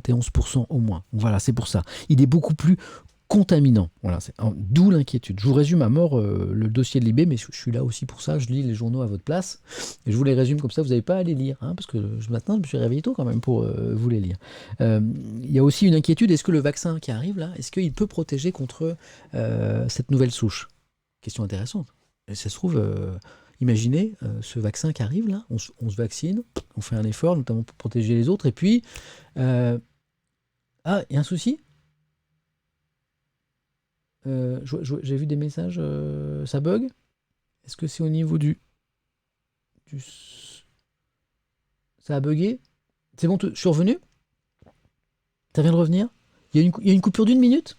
71% au moins. Voilà, c'est pour ça. Il est beaucoup plus contaminant. Voilà, d'où l'inquiétude. Je vous résume à mort le dossier de Libé, mais je suis là aussi pour ça. Je lis les journaux à votre place. Et je vous les résume comme ça, vous n'avez pas à les lire. Hein, parce que ce matin, je me suis réveillé tôt quand même pour vous les lire. Il y a aussi une inquiétude. Est-ce que le vaccin qui arrive là, est-ce qu'il peut protéger contre cette nouvelle souche? Question intéressante. Et ça se trouve, imaginez ce vaccin qui arrive là, on se vaccine, on fait un effort, notamment pour protéger les autres. Et puis, il y a un souci. J'ai vu des messages, ça bug. Est-ce que c'est au niveau du... Ça a bugué? C'est bon, je suis revenu? Ça vient de revenir? Il y a une coupure d'une minute?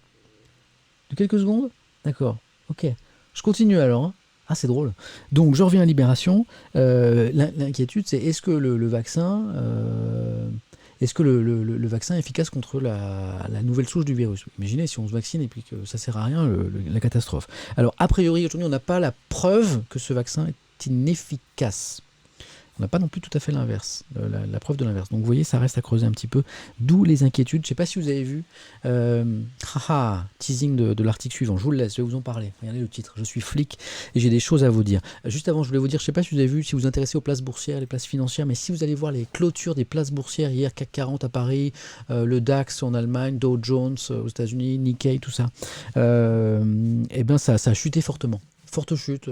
De quelques secondes? D'accord, ok. Je continue alors. Hein. Ah, c'est drôle. Donc, je reviens à Libération. L'inquiétude, c'est est-ce que le vaccin... Est-ce que le vaccin est efficace contre la nouvelle souche du virus? Imaginez si on se vaccine et puis que ça ne sert à rien, la catastrophe. Alors, a priori, aujourd'hui, on n'a pas la preuve que ce vaccin est inefficace. On n'a pas non plus tout à fait l'inverse, la preuve de l'inverse. Donc vous voyez, ça reste à creuser un petit peu, d'où les inquiétudes. Je ne sais pas si vous avez vu, teasing de l'article suivant, je vous le laisse, je vais vous en parler. Regardez le titre, je suis flic et j'ai des choses à vous dire. Juste avant, je voulais vous dire, je ne sais pas si vous avez vu, si vous vous intéressez aux places boursières, les places financières, mais si vous allez voir les clôtures des places boursières, hier CAC 40 à Paris, le DAX en Allemagne, Dow Jones aux États-Unis, Nikkei, tout ça, eh bien ça a chuté fortement. Forte chute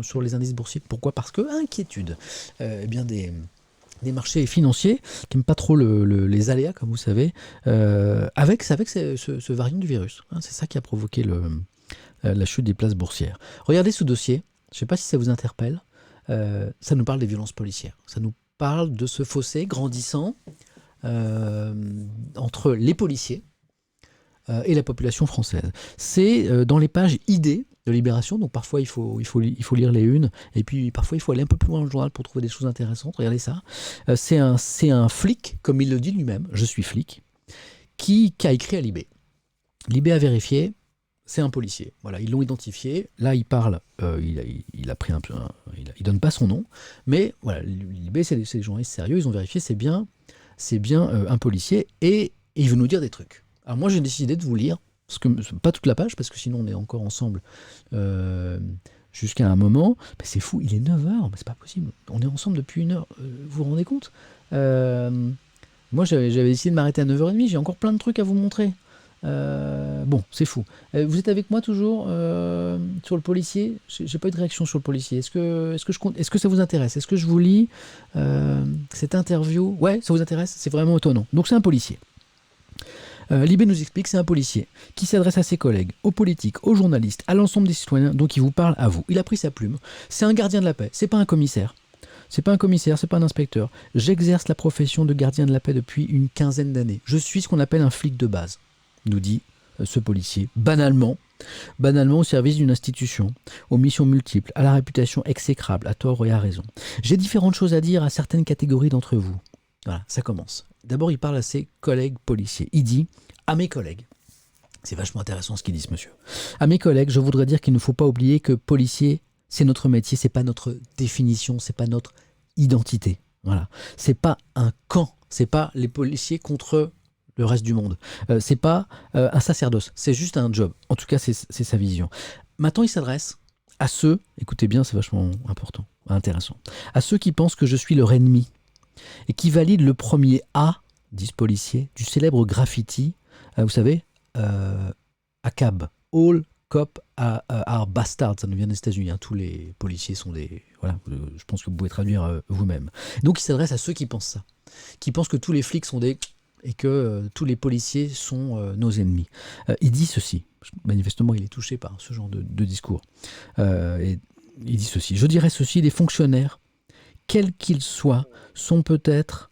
sur les indices boursiers. Pourquoi? Parce que inquiétude des marchés financiers qui n'aiment pas trop les aléas, comme vous savez, avec ce variant du virus. Hein, c'est ça qui a provoqué la chute des places boursières. Regardez ce dossier, je ne sais pas si ça vous interpelle, ça nous parle des violences policières. Ça nous parle de ce fossé grandissant entre les policiers et la population française. C'est dans les pages ID de Libération, donc parfois il faut lire les unes, et puis parfois il faut aller un peu plus loin dans le journal pour trouver des choses intéressantes. Regardez ça. C'est un flic, comme il le dit lui-même, je suis flic, qui a écrit à Libé. Libé a vérifié, c'est un policier. Voilà, ils l'ont identifié. Là, il parle, il a pris il donne pas son nom, mais voilà, Libé, c'est des journalistes sérieux, ils ont vérifié, c'est bien un policier, et il veut nous dire des trucs. Alors moi, j'ai décidé de vous lire, pas toute la page, parce que sinon on est encore ensemble jusqu'à un moment. Mais c'est fou, il est 9h, mais c'est pas possible. On est ensemble depuis 1 heure, vous vous rendez compte? Moi, j'avais décidé de m'arrêter à 9h30, j'ai encore plein de trucs à vous montrer. Bon, c'est fou. Vous êtes avec moi toujours sur le policier? J'ai pas eu de réaction sur le policier. Est-ce que ça vous intéresse? Est-ce que je vous lis cette interview? Ouais, ça vous intéresse? C'est vraiment étonnant. Donc c'est un policier. Libé nous explique, c'est un policier qui s'adresse à ses collègues, aux politiques, aux journalistes, à l'ensemble des citoyens, donc il vous parle à vous. Il a pris sa plume. C'est un gardien de la paix, c'est pas un commissaire. C'est pas un commissaire, c'est pas un inspecteur. J'exerce la profession de gardien de la paix depuis une 15aine d'années. Je suis ce qu'on appelle un flic de base, nous dit ce policier, banalement au service d'une institution, aux missions multiples, à la réputation exécrable, à tort et à raison. J'ai différentes choses à dire à certaines catégories d'entre vous. Voilà, ça commence. D'abord, il parle à ses collègues policiers. Il dit « à mes collègues ». C'est vachement intéressant ce qu'il dit, ce monsieur. « À mes collègues, je voudrais dire qu'il ne faut pas oublier que policier, c'est notre métier, c'est pas notre définition, c'est pas notre identité. Voilà. C'est pas un camp, c'est pas les policiers contre le reste du monde. C'est pas un sacerdoce, c'est juste un job. En tout cas, c'est sa vision. Maintenant, il s'adresse à ceux, écoutez bien, c'est vachement important, intéressant, à ceux qui pensent que je suis leur ennemi et qui valident le premier A, dit ce policier, du célèbre graffiti, vous savez, ACAB, All Cop are Bastards, ça nous vient des États-Unis, hein. Tous les policiers sont des... Voilà, je pense que vous pouvez traduire vous-même. Donc il s'adresse à ceux qui pensent ça, qui pensent que tous les flics sont des... et que tous les policiers sont nos ennemis. Il dit ceci, manifestement il est touché par ce genre de discours, et il dit ceci, je dirais ceci, les fonctionnaires, quels qu'ils soient, sont peut-être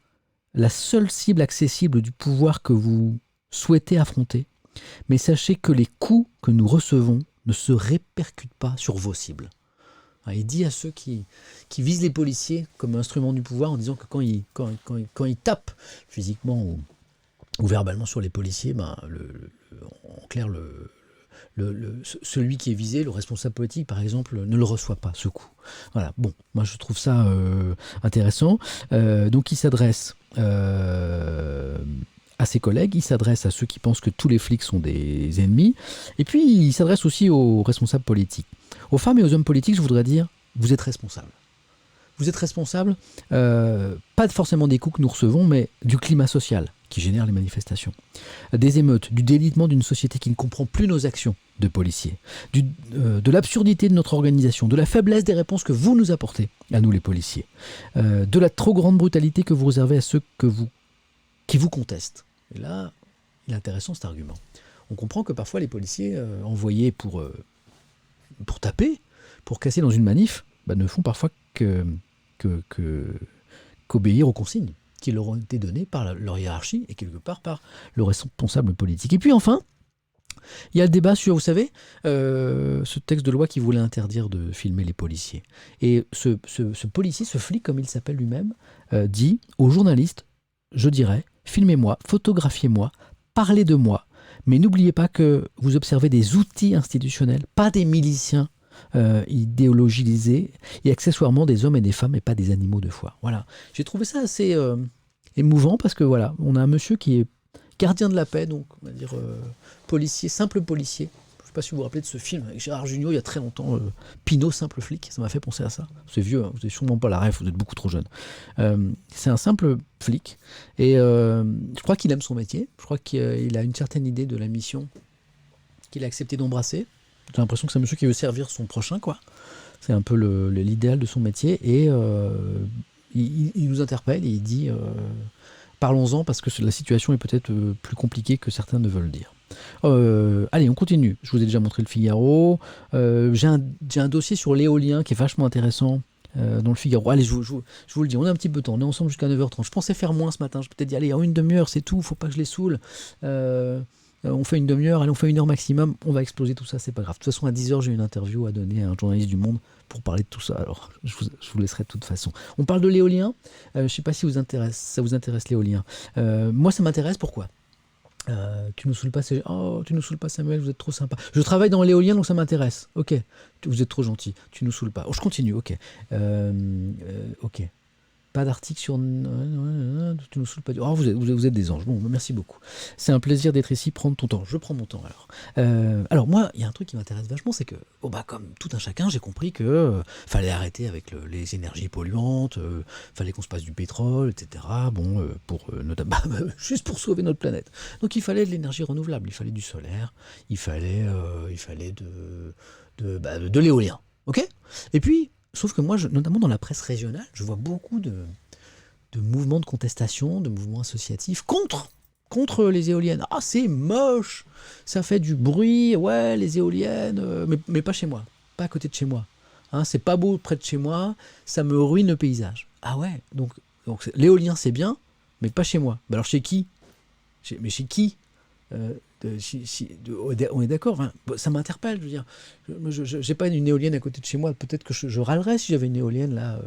la seule cible accessible du pouvoir que vous souhaitez affronter, mais sachez que les coups que nous recevons ne se répercutent pas sur vos cibles. Il dit à ceux qui visent les policiers comme instrument du pouvoir en disant que quand ils tapent physiquement ou verbalement sur les policiers, en clair, celui qui est visé, le responsable politique par exemple, ne le reçoit pas, ce coup. Voilà, bon, moi je trouve ça intéressant. Donc il s'adresse à ses collègues, il s'adresse à ceux qui pensent que tous les flics sont des ennemis, et puis il s'adresse aussi aux responsables politiques. Aux femmes et aux hommes politiques, je voudrais dire, vous êtes responsables. Vous êtes responsables, pas forcément des coups que nous recevons, mais du climat social qui génère les manifestations, des émeutes, du délitement d'une société qui ne comprend plus nos actions de policiers, de l'absurdité de notre organisation, de la faiblesse des réponses que vous nous apportez, à nous les policiers, de la trop grande brutalité que vous réservez à ceux qui vous contestent. Et là, il est intéressant cet argument. On comprend que parfois les policiers envoyés pour taper, pour casser dans une manif, ne font parfois qu'obéir aux consignes qui leur ont été données par leur hiérarchie et quelque part par le responsable politique. Et puis enfin, il y a le débat sur, vous savez, ce texte de loi qui voulait interdire de filmer les policiers. Et ce policier, ce flic comme il s'appelle lui-même, dit aux journalistes, je dirais, filmez-moi, photographiez-moi, parlez de moi, mais n'oubliez pas que vous observez des outils institutionnels, pas des miliciens idéologisés et accessoirement des hommes et des femmes et pas des animaux de foire. Voilà. J'ai trouvé ça assez émouvant parce que voilà, on a un monsieur qui est gardien de la paix, donc on va dire policier, simple policier. Je ne sais pas si vous vous rappelez de ce film avec Gérard Jugnot il y a très longtemps, Pinot, simple flic, ça m'a fait penser à ça. C'est vieux, hein, vous n'avez sûrement pas la ref, vous êtes beaucoup trop jeune. C'est un simple flic et je crois qu'il aime son métier, je crois qu'il a une certaine idée de la mission qu'il a accepté d'embrasser. J'ai l'impression que c'est un monsieur qui veut servir son prochain, quoi. C'est un peu l'idéal de son métier. Et il nous interpelle et il dit parlons-en parce que la situation est peut-être plus compliquée que certains ne veulent dire. Allez, on continue. Je vous ai déjà montré le Figaro. J'ai un dossier sur l'éolien qui est vachement intéressant. Dans le Figaro. Allez, je vous le dis, on a un petit peu de temps, on est ensemble jusqu'à 9h30. Je pensais faire moins ce matin, je peux peut-être dire, allez, en une demi-heure, c'est tout, faut pas que je les saoule. On fait une demi-heure, allez, on fait 1 heure maximum, on va exploser tout ça, c'est pas grave. De toute façon, à 10h, j'ai une interview à donner à un journaliste du Monde pour parler de tout ça, alors je vous laisserai de toute façon. On parle de l'éolien, je sais pas si ça vous intéresse l'éolien. Moi, ça m'intéresse, pourquoi tu nous saoules pas, tu nous saoules pas Samuel, vous êtes trop sympa. Je travaille dans l'éolien donc ça m'intéresse. Ok, vous êtes trop gentil, tu nous saoules pas. Oh, je continue, ok. Ok. Pas d'article sur... Tu nous saoules pas. Oh, vous êtes des anges. Bon, merci beaucoup. C'est un plaisir d'être ici. Prendre ton temps. Je prends mon temps alors. Alors moi, il y a un truc qui m'intéresse vachement, c'est que, comme tout un chacun, j'ai compris que fallait arrêter avec les énergies polluantes, fallait qu'on se passe du pétrole, etc. Bon, notamment juste pour sauver notre planète. Donc il fallait de l'énergie renouvelable, il fallait du solaire, il fallait de l'éolien. Ok ? Et puis sauf que moi, notamment dans la presse régionale, je vois beaucoup de mouvements de contestation, de mouvements associatifs contre les éoliennes. Ah, c'est moche, ça fait du bruit, ouais, les éoliennes, mais pas chez moi, pas à côté de chez moi. Hein, c'est pas beau près de chez moi, ça me ruine le paysage. Ah ouais, donc l'éolien c'est bien, mais pas chez moi. Alors chez qui ? Mais chez qui ? On est d'accord, hein, ça m'interpelle, je veux dire, j'ai pas une éolienne à côté de chez moi, peut-être que je râlerais si j'avais une éolienne là.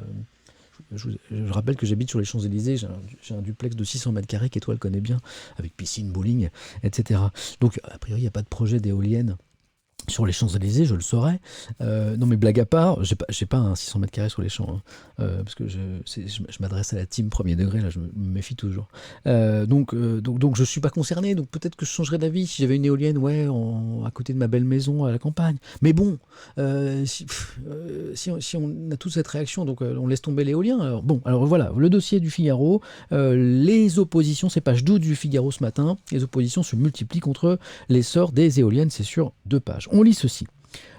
Je rappelle que j'habite sur les Champs-Élysées, j'ai un duplex de 600 mètres carrés qu'Étoile connaît bien, avec piscine, bowling, etc. Donc a priori il n'y a pas de projet d'éolienne sur les Champs-Élysées, je le saurais. Non mais blague à part, j'ai pas un 600 mètres carrés sur les champs, hein, parce que je m'adresse à la team premier degré, là je me méfie toujours. Donc je suis pas concerné, donc peut-être que je changerais d'avis si j'avais une éolienne à côté de ma belle maison à la campagne. Mais bon, si on a toute cette réaction, donc on laisse tomber l'éolien. Alors voilà, le dossier du Figaro, les oppositions, c'est page 12 du Figaro ce matin, les oppositions se multiplient contre l'essor des éoliennes, c'est sur 2 pages. On lit ceci.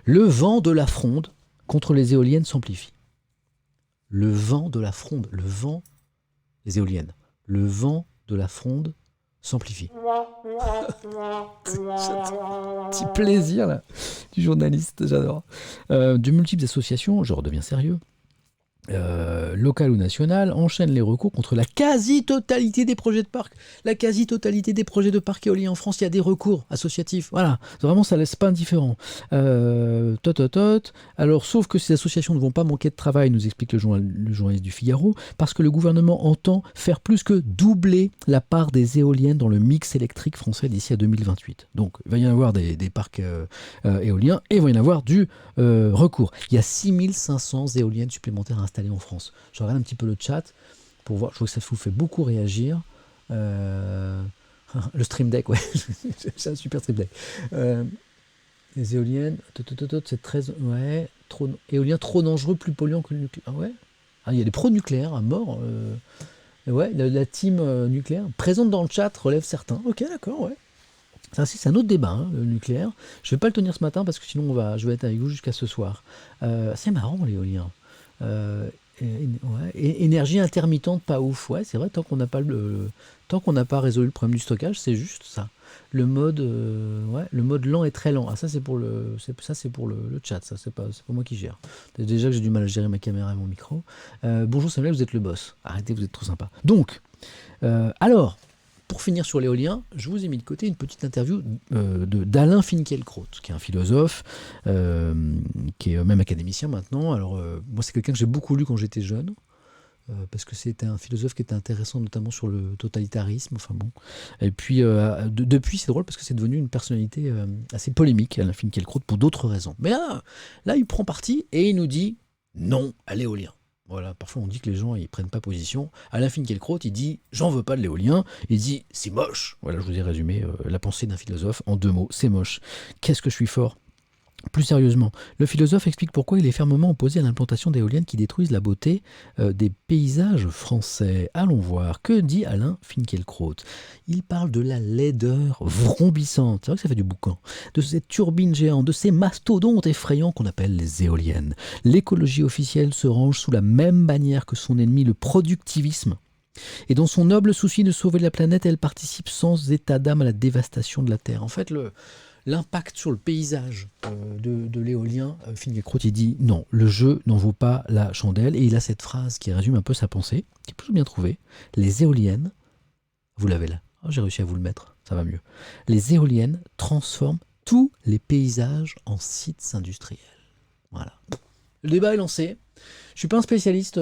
Le vent de la fronde contre les éoliennes s'amplifie. Le vent de la fronde, les éoliennes. Le vent de la fronde s'amplifie. Petit plaisir là, du journaliste, j'adore. De multiples associations, je redeviens sérieux, locales ou nationales, enchaînent les recours contre la quasi-totalité des projets de parc. La quasi-totalité des projets de parc éolien en France, il y a des recours associatifs. Voilà, vraiment, ça laisse pas indifférent. Alors, sauf que ces associations ne vont pas manquer de travail, nous explique le journaliste du Figaro, parce que le gouvernement entend faire plus que doubler la part des éoliennes dans le mix électrique français d'ici à 2028. Donc, il va y en avoir des parcs éoliens et il va y en avoir du recours. Il y a 6500 éoliennes supplémentaires installées en France. Je regarde un petit peu le chat pour voir, je vois que ça vous fait beaucoup réagir. Le Stream Deck, ouais. C'est un super Stream Deck. Les éoliennes, c'est très... Ouais, trop, éolien trop dangereux, plus polluant que le nucléaire. Ah ouais. Ah, il y a des pro-nucléaires à mort. Ouais, la team nucléaire, présente dans le chat, relève certains. Ok, d'accord, ouais. Ça aussi, c'est un autre débat, hein, le nucléaire. Je vais pas le tenir ce matin parce que sinon je vais être avec vous jusqu'à ce soir. C'est marrant l'éolien. Ouais, énergie intermittente, pas ouf. Ouais, c'est vrai, tant qu'on n'a pas résolu le problème du stockage, c'est juste ça. Ouais, le mode lent est très lent. Ah, ça c'est pour le chat, ça c'est pas moi qui gère. Déjà que j'ai du mal à gérer ma caméra et mon micro. Bonjour Samuel, vous êtes le boss. Arrêtez, vous êtes trop sympa. Donc, alors. Pour finir sur l'éolien, je vous ai mis de côté une petite interview d'Alain Finkielkraut, qui est un philosophe, qui est même académicien maintenant. Alors, moi, c'est quelqu'un que j'ai beaucoup lu quand j'étais jeune, parce que c'était un philosophe qui était intéressant, notamment sur le totalitarisme. Enfin bon. Et puis, depuis, c'est drôle parce que c'est devenu une personnalité assez polémique, Alain Finkielkraut, pour d'autres raisons. Mais là, il prend parti et il nous dit non à l'éolien. Voilà, parfois on dit que les gens ils prennent pas position. Alain Finkielkraut, il dit j'en veux pas de l'éolien. Il dit c'est moche. Voilà, je vous ai résumé la pensée d'un philosophe en 2 mots. C'est moche. Qu'est-ce que je suis fort. Plus sérieusement, le philosophe explique pourquoi il est fermement opposé à l'implantation d'éoliennes qui détruisent la beauté des paysages français. Allons voir, que dit Alain Finkielkraut. Il parle de la laideur vrombissante, c'est vrai que ça fait du boucan, de ces turbines géantes, de ces mastodontes effrayants qu'on appelle les éoliennes. L'écologie officielle se range sous la même bannière que son ennemi, le productivisme. Et dans son noble souci de sauver la planète, elle participe sans état d'âme à la dévastation de la Terre. En fait, l'impact sur le paysage de l'éolien, Finkielkraut, il dit non, le jeu n'en vaut pas la chandelle. Et il a cette phrase qui résume un peu sa pensée, qui est plutôt bien trouvée. Les éoliennes, vous l'avez là, oh, j'ai réussi à vous le mettre, ça va mieux. Les éoliennes transforment tous les paysages en sites industriels. Voilà. Le débat est lancé. Je ne suis pas un spécialiste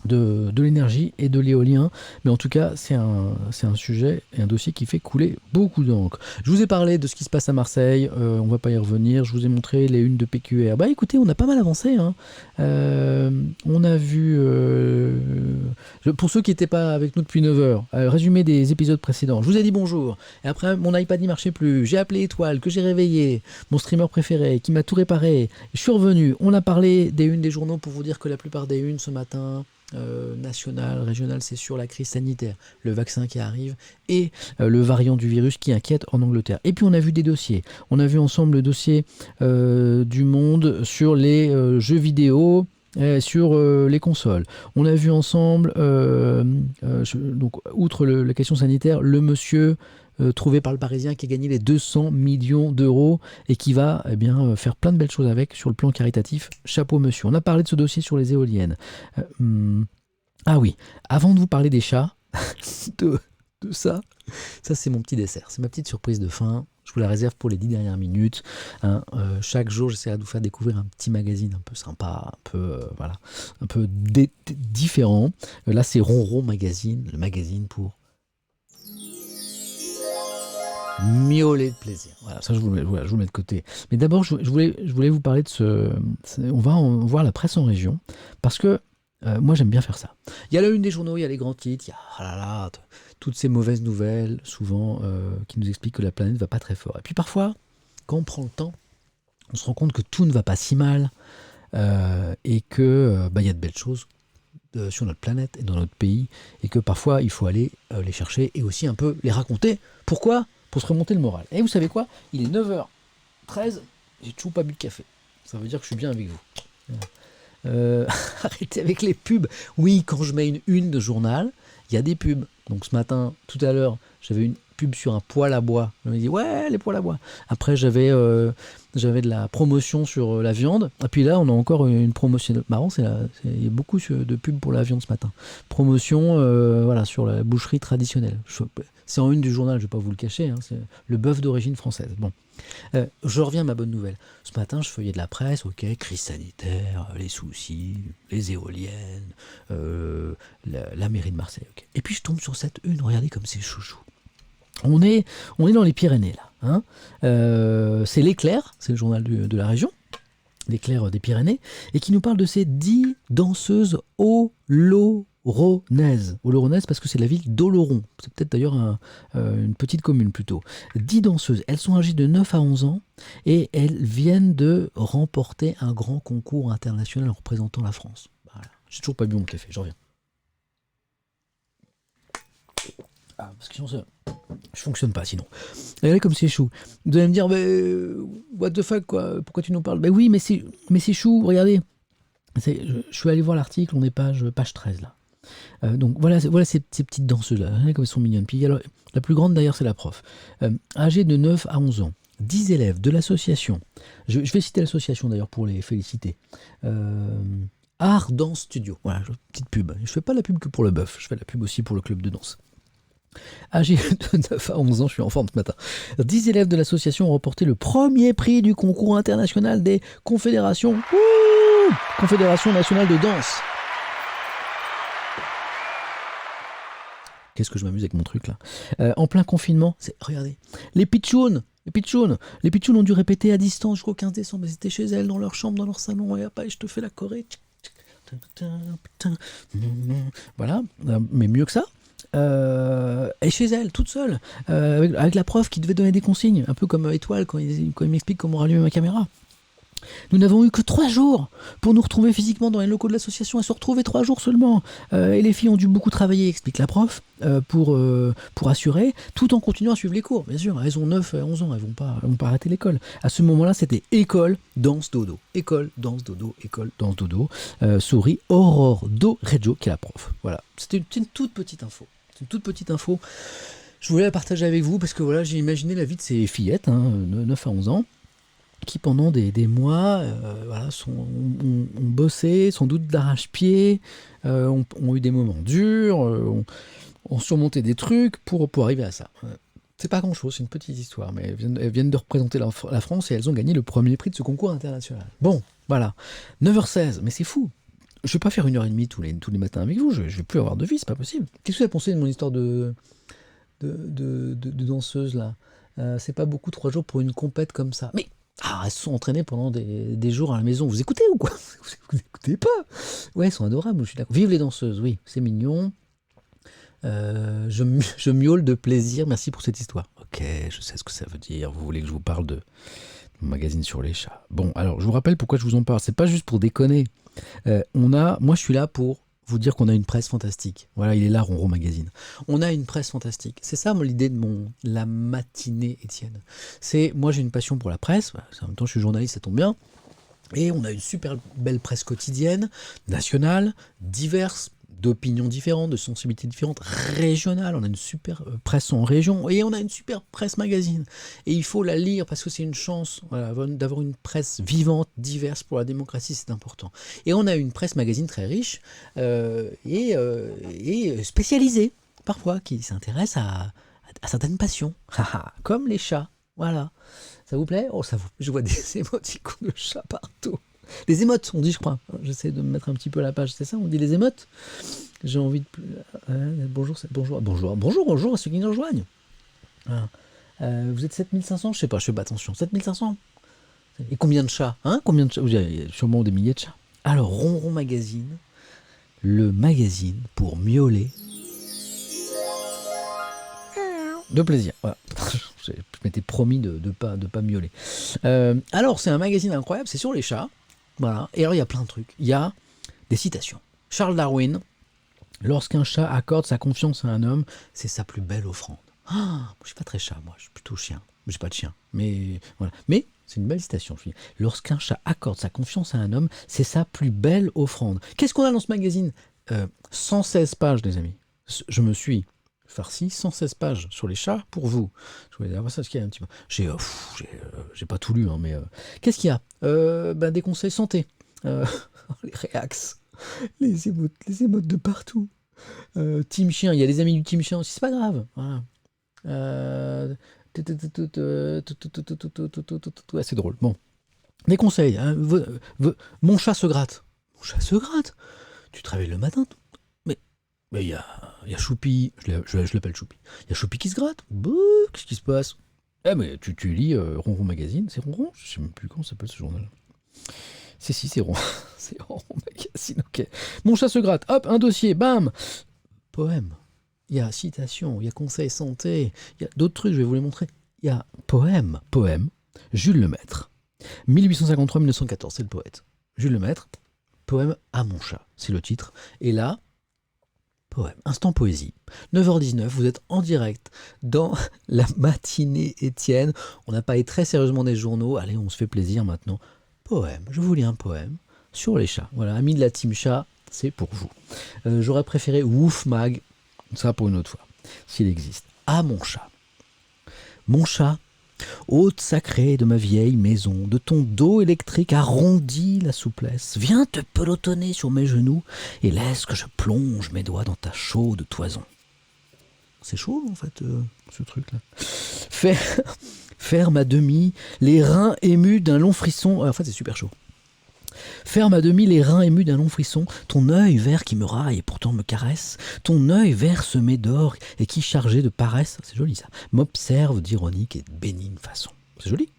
de l'énergie et de l'éolien, mais en tout cas c'est un sujet et un dossier qui fait couler beaucoup d'encre. Je vous ai parlé de ce qui se passe à Marseille, on va pas y revenir, je vous ai montré les unes de PQR. Bah écoutez, on a pas mal avancé, hein. On a vu, pour ceux qui n'étaient pas avec nous depuis 9h, résumé des épisodes précédents, je vous ai dit bonjour, et après mon iPad n'y marchait plus, j'ai appelé Étoile, que j'ai réveillé, mon streamer préféré, qui m'a tout réparé, je suis revenu, on a parlé des unes des journaux pour vous dire que la plupart des unes ce matin, national, régional, c'est sur la crise sanitaire, le vaccin qui arrive et le variant du virus qui inquiète en Angleterre. Et puis on a vu des dossiers. On a vu ensemble le dossier du Monde sur les jeux vidéo, sur les consoles. On a vu ensemble, donc outre la question sanitaire, le monsieur trouvé par le Parisien qui a gagné les 200 millions d'euros et qui va faire plein de belles choses avec sur le plan caritatif. Chapeau monsieur. On a parlé de ce dossier sur les éoliennes. Ah oui, avant de vous parler des chats, de ça c'est mon petit dessert. C'est ma petite surprise de fin. Je vous la réserve pour les 10 dernières minutes. Hein. Chaque jour, j'essaierai de vous faire découvrir un petit magazine un peu sympa, un peu différent. Là, c'est Ronron Magazine, le magazine pour miauler de plaisir. Voilà, ça je vous le mets de côté. Mais d'abord, je voulais vous parler de on va voir la presse en région, parce que moi j'aime bien faire ça. Il y a la une des journaux, il y a les grands titres, il y a toutes ces mauvaises nouvelles, souvent, qui nous expliquent que la planète ne va pas très fort. Et puis parfois, quand on prend le temps, on se rend compte que tout ne va pas si mal, et que y a de belles choses sur notre planète et dans notre pays, et que parfois il faut aller les chercher et aussi un peu les raconter. Pourquoi ? Pour se remonter le moral. Et vous savez quoi ? Il est 9h13, j'ai toujours pas bu de café. Ça veut dire que je suis bien avec vous. Arrêtez avec les pubs. Oui, quand je mets une de journal, il y a des pubs. Donc ce matin, tout à l'heure, j'avais une pub sur un poêle à bois. Je me dis ouais, les poêles à bois. Après j'avais de la promotion sur la viande. Et puis là, on a encore une promotion. Marrant, il y a beaucoup de pubs pour la viande ce matin. Promotion, sur la boucherie traditionnelle. C'est en une du journal, je ne vais pas vous le cacher. Hein, c'est le bœuf d'origine française. Bon, je reviens à ma bonne nouvelle. Ce matin, je feuillais de la presse. Ok, crise sanitaire, les soucis, les éoliennes, la mairie de Marseille. Okay. Et puis je tombe sur cette une. Regardez comme c'est chouchou. On est dans les Pyrénées là. Hein. C'est l'Éclair, c'est le journal de la région, l'Éclair des Pyrénées, et qui nous parle de ces 10 danseuses Oloronnaise. Oloronnaise parce que c'est la ville d'Oloron. C'est peut-être d'ailleurs une petite commune plutôt. 10 danseuses. Elles sont âgées de 9 à 11 ans et elles viennent de remporter un grand concours international en représentant la France. Voilà. J'ai toujours pas bu mon café, j'en reviens. Ah, parce que sinon ça... Je fonctionne pas sinon. Regardez comme c'est chou. Vous allez me dire, what the fuck quoi, pourquoi tu nous parles? Oui, mais c'est chou, regardez. Je suis allé voir l'article, on est page 13 là. Donc voilà ces petites danseuses là, regardez comme elles sont mignonnes. Puis alors, la plus grande d'ailleurs c'est la prof. Âgée de 9 à 11 ans, 10 élèves de l'association. Je vais citer l'association d'ailleurs pour les féliciter. Art Dance Studio. Voilà, petite pub. Je fais pas la pub que pour le bœuf, je fais la pub aussi pour le club de danse. Âgé de 9 à 11 ans, je suis en forme ce matin. 10 élèves de l'association ont remporté le premier prix du concours international des confédérations. Confédération nationale de danse. Qu'est-ce que je m'amuse avec mon truc là. En plein confinement, regardez, les pitchounes ont dû répéter à distance jusqu'au 15 décembre. Elles étaient chez elles, dans leur chambre, dans leur salon, et après je te fais la choré. Voilà, mais mieux que ça. Et chez elle, toute seule, avec la prof qui devait donner des consignes, un peu comme Étoile quand il m'explique comment rallumer ma caméra. Nous n'avons eu que 3 jours pour nous retrouver physiquement dans les locaux de l'association. Elles se retrouvaient 3 jours seulement. Et les filles ont dû beaucoup travailler, explique la prof, pour assurer, tout en continuant à suivre les cours. Bien sûr, elles ont 9 et 11 ans, elles vont pas arrêter l'école. À ce moment-là, c'était école, danse, dodo. École, danse, dodo, école, danse, dodo. Souris Aurore Do Reggio, qui est la prof. Voilà, c'était une toute petite info. C'est une toute petite info. Je voulais la partager avec vous parce que voilà, j'ai imaginé la vie de ces fillettes, 9 à 11 ans, qui pendant des mois voilà, ont bossé, sans doute d'arrache-pied, ont eu des moments durs, ont surmonté des trucs pour arriver à ça. C'est pas grand-chose, c'est une petite histoire, mais elles viennent de représenter la France et elles ont gagné le premier prix de ce concours international. Bon, voilà, 9h16, mais c'est fou. Je vais pas faire 1h30 tous les matins avec vous, je vais plus avoir de vie, c'est pas possible. Qu'est-ce que vous avez pensé de mon histoire de danseuse là? C'est pas beaucoup 3 jours pour une compète comme ça. Mais elles se sont entraînées pendant des jours à la maison. Vous écoutez ou quoi? Vous écoutez pas? Ouais, elles sont adorables, je suis d'accord. Vive les danseuses, oui, c'est mignon. Je miaule de plaisir, merci pour cette histoire. Ok, je sais ce que ça veut dire. Vous voulez que je vous parle de mon magazine sur les chats. Bon, alors je vous rappelle pourquoi je vous en parle. C'est pas juste pour déconner. Moi je suis là pour vous dire qu'on a une presse fantastique. Voilà, il est là, Ronron Magazine. On a une presse fantastique. C'est ça l'idée de la matinée, Étienne. Moi j'ai une passion pour la presse. En même temps je suis journaliste, ça tombe bien. Et on a une super belle presse quotidienne, nationale, diverse, d'opinions différentes, de sensibilités différentes, régionales. On a une super presse en région et on a une super presse magazine. Et il faut la lire parce que c'est une chance, voilà, d'avoir une presse vivante, diverse pour la démocratie, c'est important. Et on a une presse magazine très riche et spécialisée, parfois, qui s'intéresse à certaines passions, comme les chats. Voilà. Ça vous plaît? Oh, je vois des émoticônes de chats partout. Les émotes, on dit, je crois. J'essaie de me mettre un petit peu à la page, c'est ça? On dit les émotes? J'ai envie de... bonjour à ceux qui nous rejoignent. Vous êtes 7500? Je sais pas, je fais pas attention. 7500? Et combien de chats? Combien de chats? Il y a sûrement des milliers de chats. Alors, Ronron Magazine, le magazine pour miauler de plaisir. Voilà. Je m'étais promis de pas miauler. Alors, c'est un magazine incroyable, c'est sur les chats. Voilà. Et alors, il y a plein de trucs. Il y a des citations. Charles Darwin, lorsqu'un chat accorde sa confiance à un homme, c'est sa plus belle offrande. Je suis pas très chat, moi, je suis plutôt chien. J'ai pas de chien, mais voilà. Mais c'est une belle citation. Lorsqu'un chat accorde sa confiance à un homme, c'est sa plus belle offrande. Qu'est-ce qu'on a dans ce magazine? 116 pages, les amis. Je me suis farci 116 pages sur les chats pour vous. Je voulais voir ça, ce qu'il y a un petit peu. J'ai pas tout lu, mais qu'est-ce qu'il y a? Des conseils santé, les réax, les émotes de partout. Team chien, il y a des amis du team chien aussi, c'est pas grave. Voilà. Ouais, c'est drôle. Bon, des conseils. Mon chat se gratte. Mon chat se gratte. Tu travailles le matin. Mais il y a Choupi, je l'appelle Choupi. Il y a Choupi qui se gratte. Qu'est-ce qui se passe? Mais tu lis Ronron Magazine, c'est Ronron? Je sais même plus comment s'appelle ce journal. Si, c'est rond. C'est rond, magazine, ok. Mon chat se gratte, hop, un dossier, bam. Poème. Il y a citation, il y a conseil santé, il y a d'autres trucs, je vais vous les montrer. Il y a poème, Jules Lemaître. 1853-1914, c'est le poète. Jules Lemaître, poème à mon chat, c'est le titre. Et là, poème, instant poésie. 9h19, vous êtes en direct dans la matinée Étienne. On n'a pas parlé très sérieusement des journaux. Allez, on se fait plaisir maintenant. Poème, je vous lis un poème sur les chats. Voilà, amis de la team chat, c'est pour vous. J'aurais préféré Wouf Mag, ça pour une autre fois, s'il existe. À mon chat. Mon chat, hôte sacrée de ma vieille maison, de ton dos électrique arrondi la souplesse, viens te pelotonner sur mes genoux et laisse que je plonge mes doigts dans ta chaude toison. C'est chaud en fait, ce truc-là. Ferme à demi les reins émus d'un long frisson. En fait, c'est super chaud. Ferme à demi les reins émus d'un long frisson, ton œil vert qui me raille et pourtant me caresse, ton œil vert semé d'or et qui, chargé de paresse, c'est joli ça, m'observe d'ironique et de bénigne façon. C'est joli.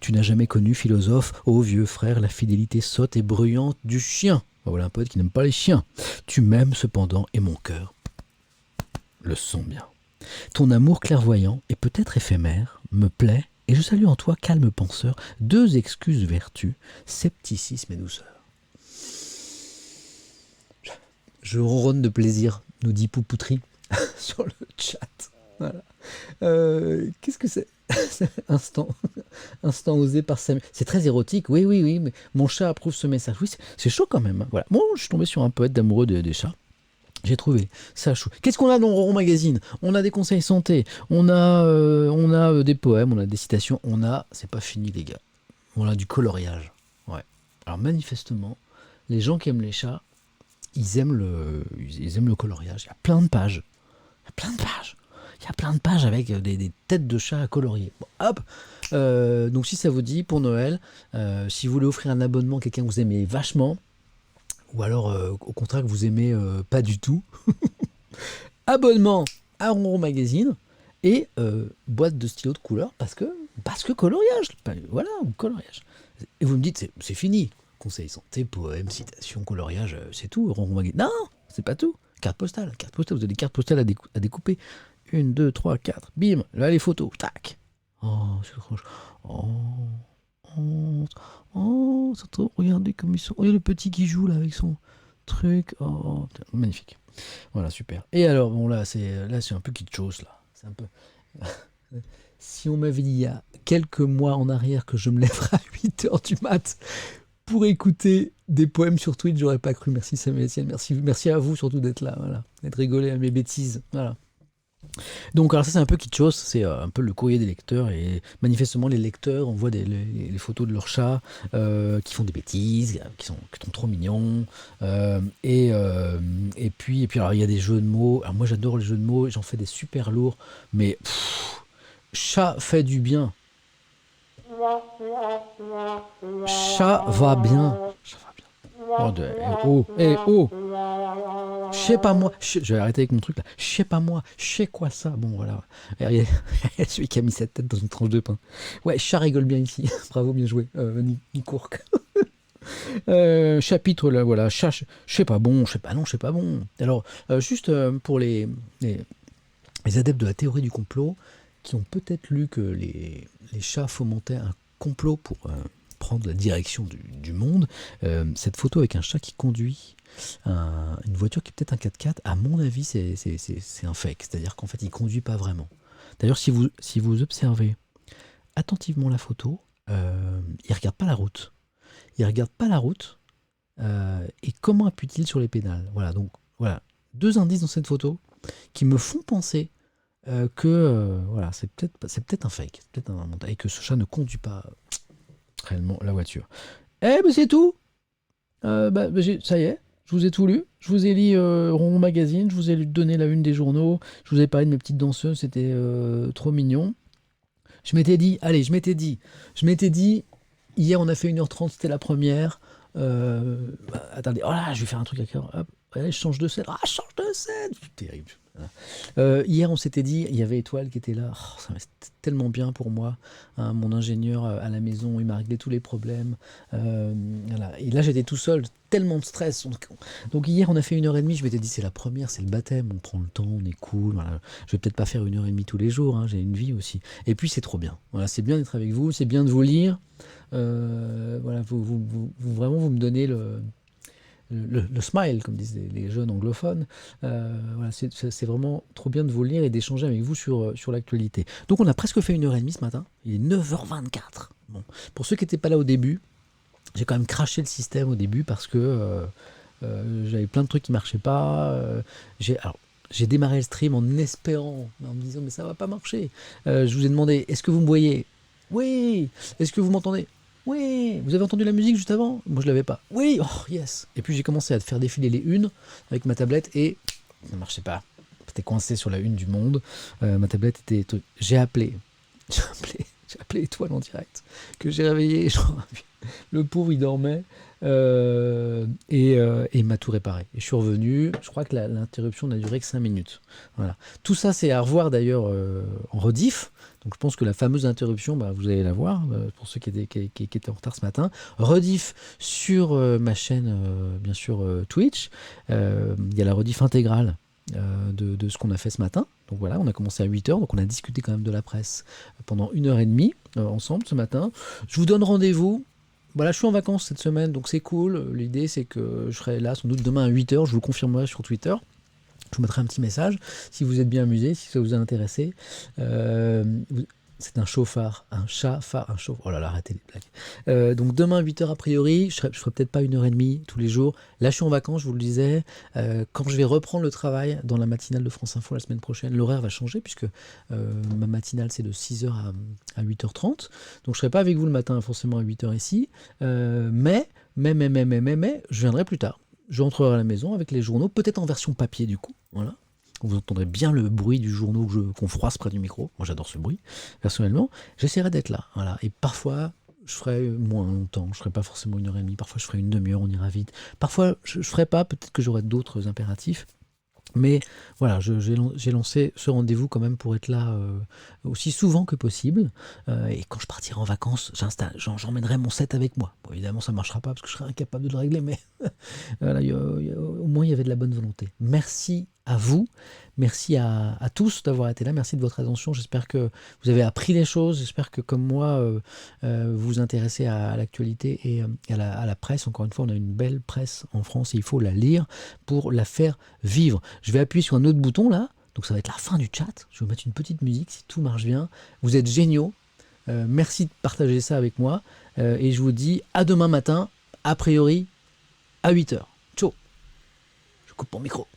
Tu n'as jamais connu, philosophe, ô vieux frère, la fidélité sotte et bruyante du chien. Voilà un poète qui n'aime pas les chiens. Tu m'aimes cependant et mon cœur le sent bien. Ton amour clairvoyant et peut-être éphémère me plaît et je salue en toi, calme penseur, deux excuses vertus, scepticisme et douceur. Je ronronne de plaisir, nous dit Poupoutri sur le chat. Voilà. Qu'est-ce que c'est? Instant osé par Samuel. C'est très érotique, oui, mais mon chat approuve ce message. Oui, c'est chaud quand même. Voilà. Bon, je suis tombé sur un poète d'amoureux des chats. J'ai trouvé ça chou. Qu'est-ce qu'on a dans Ronron Magazine? On a des conseils santé, on a des poèmes, on a des citations, c'est pas fini les gars, on a du coloriage. Ouais. Alors manifestement, les gens qui aiment les chats, ils aiment le coloriage. Il y a plein de pages. Il y a plein de pages avec des têtes de chats à colorier. Bon, hop. Donc si ça vous dit, pour Noël, si vous voulez offrir un abonnement à quelqu'un que vous aimez vachement, ou alors au contraire que vous aimez pas du tout, abonnement à Ronron Magazine et boîte de stylos de couleur parce que coloriage, voilà, coloriage. Et vous me dites c'est fini, conseil santé, poème, citation, coloriage, c'est tout, Ronron Magazine. Non, c'est pas tout. Carte postale, vous avez des cartes postales à découper. 1, 2, 3, 4, bim, là les photos, tac. Oh, c'est franche. C'est trop, regardez comme ils sont. Regardez le petit qui joue là avec son truc. Oh, magnifique. Voilà, super. Et alors, bon, là, c'est un peu kitschos, là. C'est un peu. Si on m'avait dit il y a quelques mois en arrière que je me lèverais à 8h du mat pour écouter des poèmes sur Twitch, j'aurais pas cru. Merci Samuel Etienne. Merci à vous surtout d'être là. Voilà. D'être rigolé à mes bêtises. Voilà. Donc alors ça c'est un peu kitschos, c'est un peu le courrier des lecteurs et manifestement les lecteurs envoient les photos de leurs chats qui font des bêtises, qui sont trop mignons et puis alors il y a des jeux de mots. Alors moi j'adore les jeux de mots, j'en fais des super lourds, mais chat fait du bien. Chat va bien. Oh. Je sais pas moi, je vais arrêter avec mon truc là. Je sais pas moi, je sais quoi ça. Bon voilà. Il y a celui qui a mis cette tête dans une tranche de pain. Ouais, chat rigole bien ici. Bravo, bien joué, Nicourque. Chapitre là, voilà. Chat, je sais pas bon, je sais pas non, je sais pas bon. Alors, juste pour les adeptes de la théorie du complot qui ont peut-être lu que les chats fomentaient un complot pour prendre la direction du monde, cette photo avec un chat qui conduit une voiture qui est peut-être un 4x4, à mon avis c'est un fake, c'est-à-dire qu'en fait il conduit pas vraiment. D'ailleurs si vous observez attentivement la photo, il regarde pas la route. Et comment appuie-t-il sur les pédales? Voilà, donc voilà, deux indices dans cette photo qui me font penser que voilà, c'est peut-être un fake, c'est peut-être un montage, et que ce chat ne conduit pas réellement la voiture. Ben c'est tout. Ça y est, je vous ai tout lu. Je vous ai lu Ronron Magazine, je vous ai donné la une des journaux, je vous ai parlé de mes petites danseuses, c'était trop mignon. Je m'étais dit, hier on a fait 1h30, c'était la première. Attendez, oh là, je vais faire un truc à cœur. Hop, allez, je change de scène. Ah, je change de scène. C'est terrible. Hier, on s'était dit, il y avait Étoile qui était là. Oh, ça c'était tellement bien pour moi, hein, mon ingénieur à la maison, il m'a réglé tous les problèmes. Voilà. Et là, j'étais tout seul, tellement de stress. Donc hier, on a fait 1h30. Je m'étais dit, c'est la première, c'est le baptême. On prend le temps, on est cool. Voilà. Je vais peut-être pas faire 1h30 tous les jours. Hein, j'ai une vie aussi. Et puis, c'est trop bien. Voilà, c'est bien d'être avec vous. C'est bien de vous lire. Voilà, vraiment, vous me donnez le smile, comme disent les jeunes anglophones. Voilà, c'est vraiment trop bien de vous lire et d'échanger avec vous sur l'actualité. Donc on a presque fait 1h30 ce matin, il est 9h24. Bon. Pour ceux qui n'étaient pas là au début, j'ai quand même craché le système au début parce que j'avais plein de trucs qui marchaient pas. J'ai démarré le stream en espérant, en me disant mais ça va pas marcher. Je vous ai demandé, est-ce que vous me voyez? Oui. Est-ce que vous m'entendez? Oui. Vous avez entendu la musique juste avant? Moi je l'avais pas. Oui. Oh yes. Et puis j'ai commencé à faire défiler les unes avec ma tablette et ça ne marchait pas. C'était coincé sur la une du Monde. Ma tablette était. J'ai appelé. J'ai appelé Étoile en direct. Que j'ai réveillé. Le pauvre il dormait. Et il m'a tout réparé. Et je suis revenu. Je crois que l'interruption n'a duré que 5 minutes. Voilà. Tout ça c'est à revoir d'ailleurs en rediff. Donc je pense que la fameuse interruption, bah, vous allez la voir, pour ceux qui étaient en retard ce matin. Rediff sur ma chaîne, bien sûr, Twitch. Il y a la rediff intégrale de ce qu'on a fait ce matin. Donc voilà, on a commencé à 8h, donc on a discuté quand même de la presse pendant 1h30 ensemble ce matin. Je vous donne rendez-vous. Voilà, je suis en vacances cette semaine, donc c'est cool. L'idée, c'est que je serai là sans doute demain à 8h. Je vous confirmerai sur Twitter. Je vous mettrai un petit message si vous êtes bien amusé, si ça vous a intéressé. C'est un chauffard, un chat-phare, un chauffard. Oh là là, arrêtez les blagues. Donc demain 8h a priori, je ferai peut-être pas 1h30 tous les jours. Là je suis en vacances, je vous le disais. Quand je vais reprendre le travail dans la matinale de France Info la semaine prochaine, l'horaire va changer puisque ma matinale c'est de 6h à 8h30. Donc je serai pas avec vous le matin forcément à 8h ici. Mais, je viendrai plus tard. Je rentrerai à la maison avec les journaux, peut-être en version papier du coup. Voilà. Vous entendrez bien le bruit du journaux qu'on froisse près du micro. Moi, j'adore ce bruit, personnellement. J'essaierai d'être là. Voilà. Et parfois, je ferai moins longtemps. Je ne ferai pas forcément 1h30. Parfois, je ferai une demi-heure, on ira vite. Parfois, je ne ferai pas. Peut-être que j'aurai d'autres impératifs. Mais voilà, j'ai lancé ce rendez-vous quand même pour être là aussi souvent que possible. Et quand je partirai en vacances, j'emmènerai mon set avec moi. Bon, évidemment, ça ne marchera pas parce que je serai incapable de le régler, mais voilà, au moins il y avait de la bonne volonté. Merci à vous, merci à tous d'avoir été là, merci de votre attention. J'espère que vous avez appris les choses, j'espère que comme moi, vous vous intéressez à l'actualité et à la presse. Encore une fois, on a une belle presse en France et il faut la lire pour la faire vivre. Je vais appuyer sur un autre bouton là, donc ça va être la fin du chat. Je vais vous mettre une petite musique si tout marche bien. Vous êtes géniaux, merci de partager ça avec moi et je vous dis à demain matin, a priori à 8h. Ciao, je coupe mon micro.